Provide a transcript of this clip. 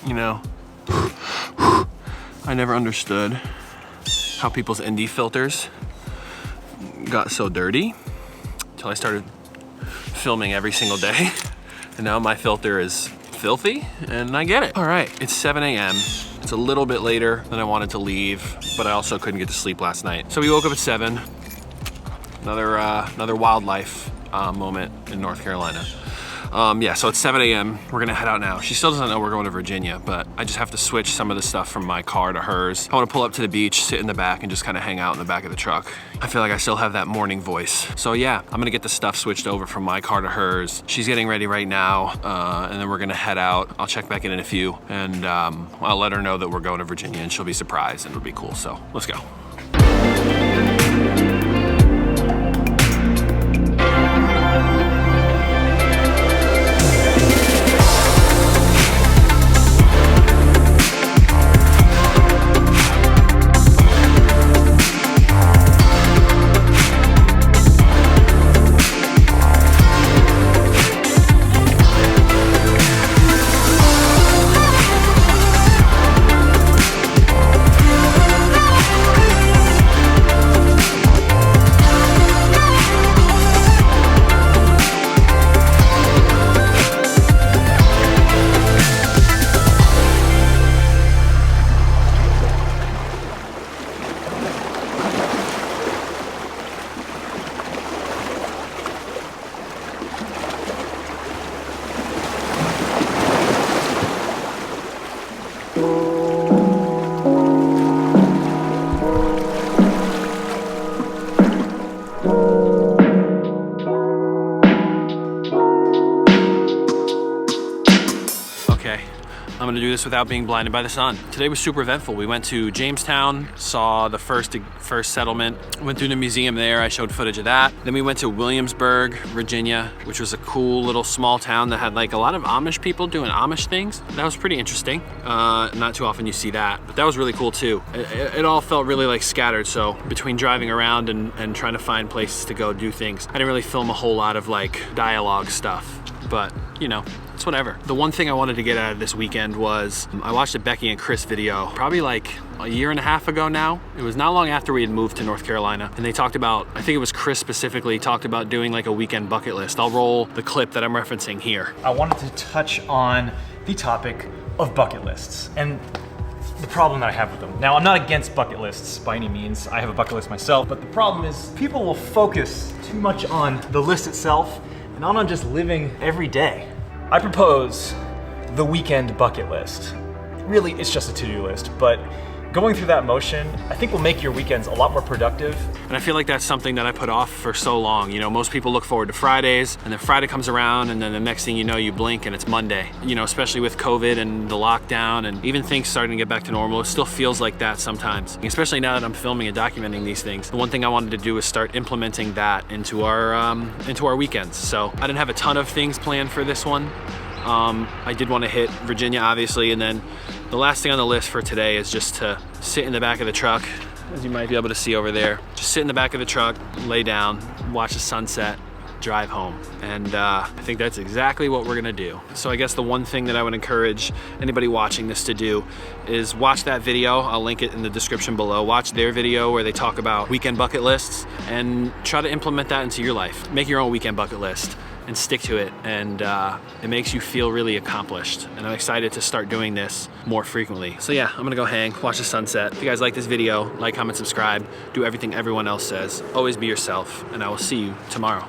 you know, I never understood how people's ND filters got so dirty until I started filming every single day. And now my filter is filthy and I get it. All right, it's 7 a.m. It's a little bit later than I wanted to leave, but I also couldn't get to sleep last night. So we woke up at 7. Another wildlife moment in North Carolina. Yeah, so it's 7 a.m. We're gonna head out now. She still doesn't know we're going to Virginia, but I just have to switch some of the stuff from my car to hers. I wanna pull up to the beach, sit in the back, and just kind of hang out in the back of the truck. I feel like I still have that morning voice. So yeah, I'm gonna get the stuff switched over from my car to hers. She's getting ready right now, and then we're gonna head out. I'll check back in a few, and I'll let her know that we're going to Virginia, and she'll be surprised, and it'll be cool. So let's go. I'm gonna do this without being blinded by the sun. Today was super eventful. We went to Jamestown, saw the first settlement, went through the museum there. I showed footage of that. Then we went to Williamsburg, Virginia, which was a cool little small town that had like a lot of Amish people doing Amish things. That was pretty interesting. Not too often you see that, but that was really cool too. It all felt really like scattered. So between driving around and trying to find places to go do things, I didn't really film a whole lot of like dialogue stuff, but you know, it's whatever. The one thing I wanted to get out of this weekend was I watched a Becki and Chris video probably like a year and a half ago now. It was not long after we had moved to North Carolina, and they talked about, I think it was Chris specifically, talked about doing like a weekend bucket list. I'll roll the clip that I'm referencing here. I wanted to touch on the topic of bucket lists and the problem that I have with them. Now, I'm not against bucket lists by any means. I have a bucket list myself, but the problem is people will focus too much on the list itself and not on just living every day. I propose the weekend bucket list. Really, it's just a to-do list, but going through that motion, I think will make your weekends a lot more productive. And I feel like that's something that I put off for so long. You know, most people look forward to Fridays, and then Friday comes around, and then the next thing you know, you blink and it's Monday. You know, especially with COVID and the lockdown and even things starting to get back to normal, it still feels like that sometimes. Especially now that I'm filming and documenting these things. The one thing I wanted to do is start implementing that into our weekends. So I didn't have a ton of things planned for this one. I did want to hit Virginia, obviously, and then the last thing on the list for today is just to sit in the back of the truck, as you might be able to see over there. Just sit in the back of the truck, lay down, watch the sunset, drive home. And I think that's exactly what we're gonna do. So I guess the one thing that I would encourage anybody watching this to do is watch that video. I'll link it in the description below. Watch their video where they talk about weekend bucket lists and try to implement that into your life. Make your own weekend bucket list and stick to it, and it makes you feel really accomplished. And I'm excited to start doing this more frequently. So yeah, I'm gonna go hang, watch the sunset. If you guys like this video, like, comment, subscribe, do everything everyone else says. Always be yourself, and I will see you tomorrow.